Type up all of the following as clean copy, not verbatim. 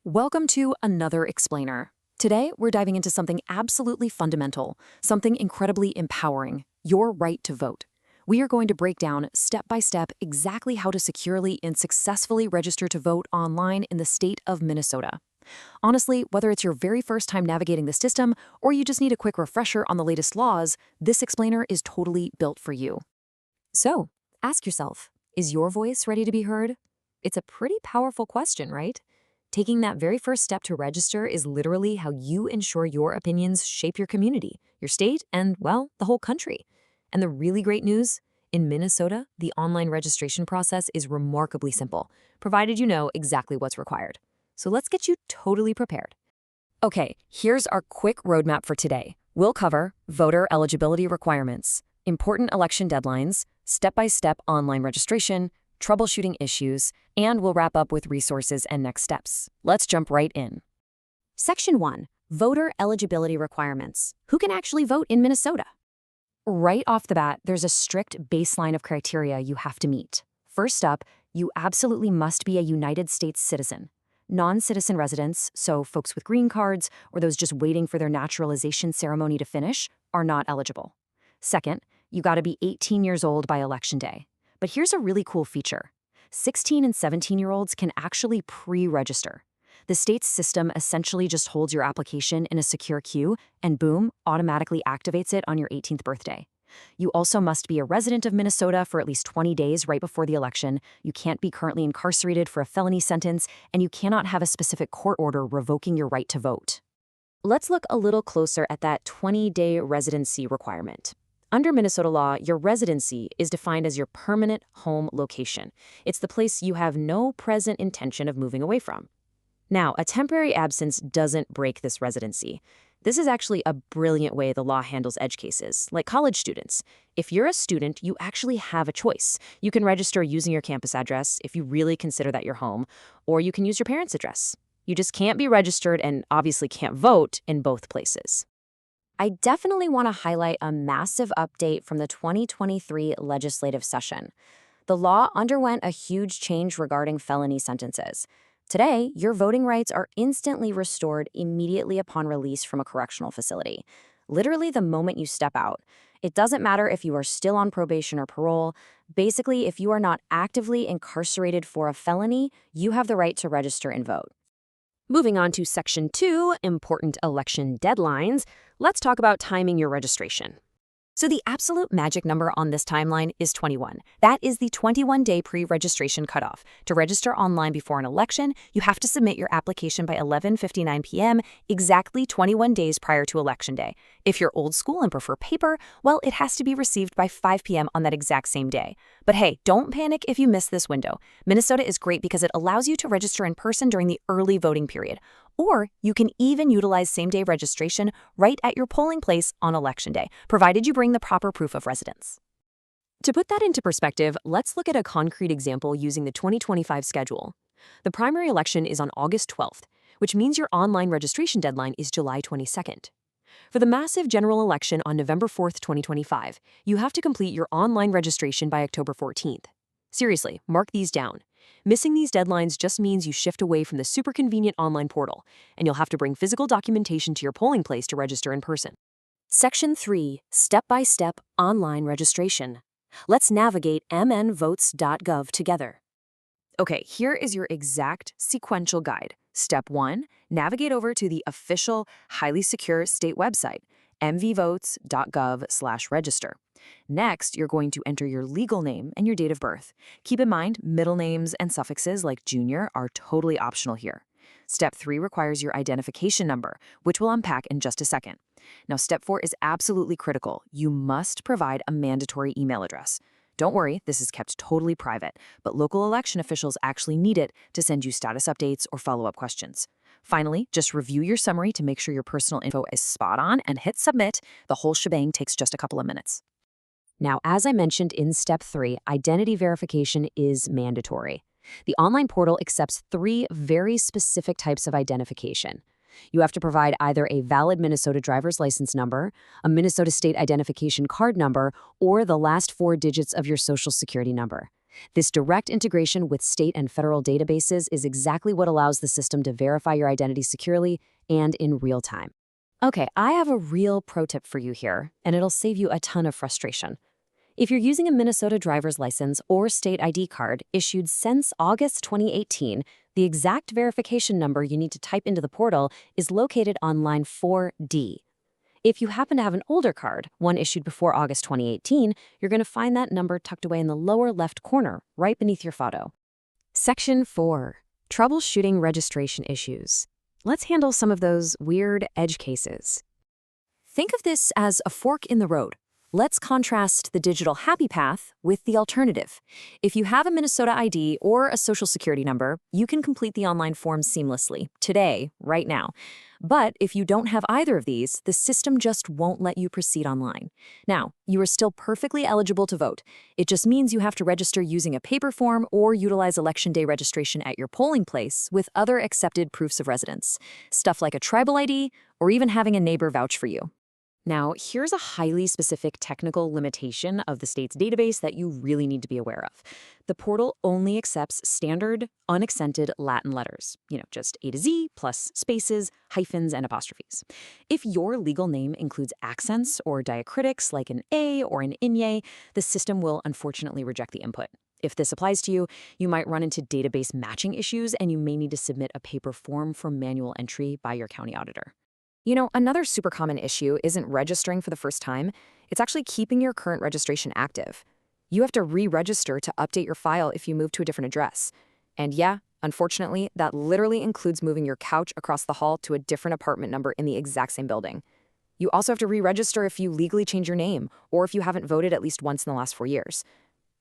Welcome to another explainer. Today, we're diving into something absolutely fundamental, something incredibly empowering, your right to vote. We are going to break down step by step exactly how to securely and successfully register to vote online in the state of Minnesota. Honestly, whether it's your very first time navigating the system or you just need a quick refresher on the latest laws, this explainer is totally built for you. So, ask yourself, is your voice ready to be heard? It's a pretty powerful question, right? Taking that very first step to register is literally how you ensure your opinions shape your community, your state, and, well, the whole country. And the really great news? In Minnesota, the online registration process is remarkably simple, provided you know exactly what's required. So let's get you totally prepared. Okay, here's our quick roadmap for today. We'll cover voter eligibility requirements, important election deadlines, step-by-step online registration, troubleshooting issues, and we'll wrap up with resources and next steps. Let's jump right in. Section 1. Voter eligibility requirements. Who can actually vote in Minnesota? Right off the bat, there's a strict baseline of criteria you have to meet. First up, you absolutely must be a United States citizen. Non-citizen residents, so folks with green cards or those just waiting for their naturalization ceremony to finish, are not eligible. Second, you gotta be 18 years old by election day. But here's a really cool feature. 16 and 17-year-olds can actually pre-register. The state's system essentially just holds your application in a secure queue and boom, automatically activates it on your 18th birthday. You also must be a resident of Minnesota for at least 20 days right before the election. You can't be currently incarcerated for a felony sentence, and you cannot have a specific court order revoking your right to vote. Let's look a little closer at that 20-day residency requirement. Under Minnesota law, your residency is defined as your permanent home location. It's the place you have no present intention of moving away from. Now, a temporary absence doesn't break this residency. This is actually a brilliant way the law handles edge cases, like college students. If you're a student, you actually have a choice. You can register using your campus address if you really consider that your home, or you can use your parents' address. You just can't be registered and obviously can't vote in both places. I definitely want to highlight a massive update from the 2023 legislative session. The law underwent a huge change regarding felony sentences. Today, your voting rights are instantly restored immediately upon release from a correctional facility. Literally the moment you step out. It doesn't matter if you are still on probation or parole. Basically, if you are not actively incarcerated for a felony, you have the right to register and vote. Moving on to Section 2, important election deadlines, let's talk about timing your registration. So the absolute magic number on this timeline is 21. That is the 21-day pre-registration cutoff. To register online before an election, you have to submit your application by 11:59 p.m., exactly 21 days prior to Election Day. If you're old school and prefer paper, well, it has to be received by 5 p.m. on that exact same day. But hey, don't panic if you miss this window. Minnesota is great because it allows you to register in person during the early voting period. Or you can even utilize same-day registration right at your polling place on Election Day, provided you bring the proper proof of residence. To put that into perspective, let's look at a concrete example using the 2025 schedule. The primary election is on August 12th, which means your online registration deadline is July 22nd. For the massive general election on November 4th, 2025, you have to complete your online registration by October 14th. Seriously, mark these down. Missing these deadlines just means you shift away from the super convenient online portal, and you'll have to bring physical documentation to your polling place to register in person. Section 3. Step-by-step online registration. Let's navigate mnvotes.gov together. Okay, here is your exact sequential guide. Step 1. Navigate over to the official, highly secure state website, mvvotes.gov/register. Next, you're going to enter your legal name and your date of birth. Keep in mind, middle names and suffixes like junior are totally optional here. Step 3 requires your identification number, which we'll unpack in just a second. Now, Step 4 is absolutely critical. You must provide a mandatory email address. Don't worry, this is kept totally private, but local election officials actually need it to send you status updates or follow-up questions. Finally, just review your summary to make sure your personal info is spot on and hit submit. The whole shebang takes just a couple of minutes. Now, as I mentioned in Step 3, identity verification is mandatory. The online portal accepts 3 very specific types of identification. You have to provide either a valid Minnesota driver's license number, a Minnesota state identification card number, or the last 4 digits of your social security number. This direct integration with state and federal databases is exactly what allows the system to verify your identity securely and in real time. Okay, I have a real pro tip for you here, and it'll save you a ton of frustration. If you're using a Minnesota driver's license or state ID card issued since August 2018, the exact verification number you need to type into the portal is located on line 4D. If you happen to have an older card, one issued before August 2018, you're going to find that number tucked away in the lower left corner, right beneath your photo. Section 4. Troubleshooting registration issues. Let's handle some of those weird edge cases. Think of this as a fork in the road. Let's contrast the digital happy path with the alternative. If you have a Minnesota ID or a social security number, you can complete the online form seamlessly, today, right now. But if you don't have either of these, the system just won't let you proceed online. Now, you are still perfectly eligible to vote. It just means you have to register using a paper form or utilize Election Day registration at your polling place with other accepted proofs of residence, stuff like a tribal ID or even having a neighbor vouch for you. Now, here's a highly specific technical limitation of the state's database that you really need to be aware of. The portal only accepts standard, unaccented Latin letters, just A to Z plus spaces, hyphens, and apostrophes. If your legal name includes accents or diacritics like an A or an inye, the system will unfortunately reject the input. If this applies to you, you might run into database matching issues and you may need to submit a paper form for manual entry by your county auditor. Another super common issue isn't registering for the first time. It's actually keeping your current registration active. You have to re-register to update your file if you move to a different address. And yeah, unfortunately, that literally includes moving your couch across the hall to a different apartment number in the exact same building. You also have to re-register if you legally change your name or if you haven't voted at least once in the last 4 years.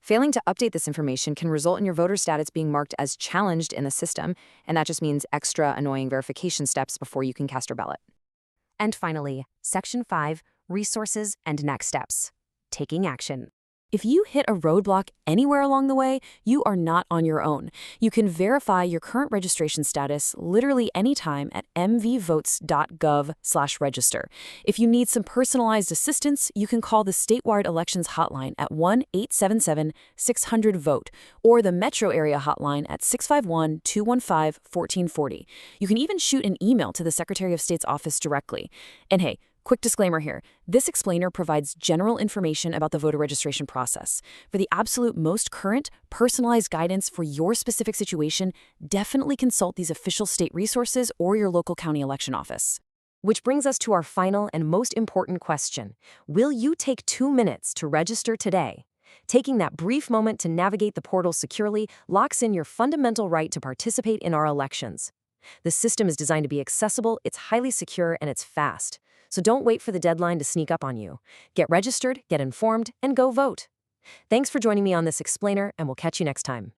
Failing to update this information can result in your voter status being marked as challenged in the system, and that just means extra annoying verification steps before you can cast your ballot. And finally, Section 5, Resources and Next Steps. Taking action. If you hit a roadblock anywhere along the way, you are not on your own. You can verify your current registration status literally anytime at mvvotes.gov/register. If you need some personalized assistance, you can call the statewide elections hotline at 1-877-600-VOTE or the metro area hotline at 651-215-1440. You can even shoot an email to the Secretary of State's office directly. And hey, quick disclaimer here. This explainer provides general information about the voter registration process. For the absolute most current, personalized guidance for your specific situation, definitely consult these official state resources or your local county election office. Which brings us to our final and most important question. Will you take 2 minutes to register today? Taking that brief moment to navigate the portal securely locks in your fundamental right to participate in our elections. The system is designed to be accessible, it's highly secure, and it's fast. So don't wait for the deadline to sneak up on you. Get registered, get informed, and go vote. Thanks for joining me on this explainer, and we'll catch you next time.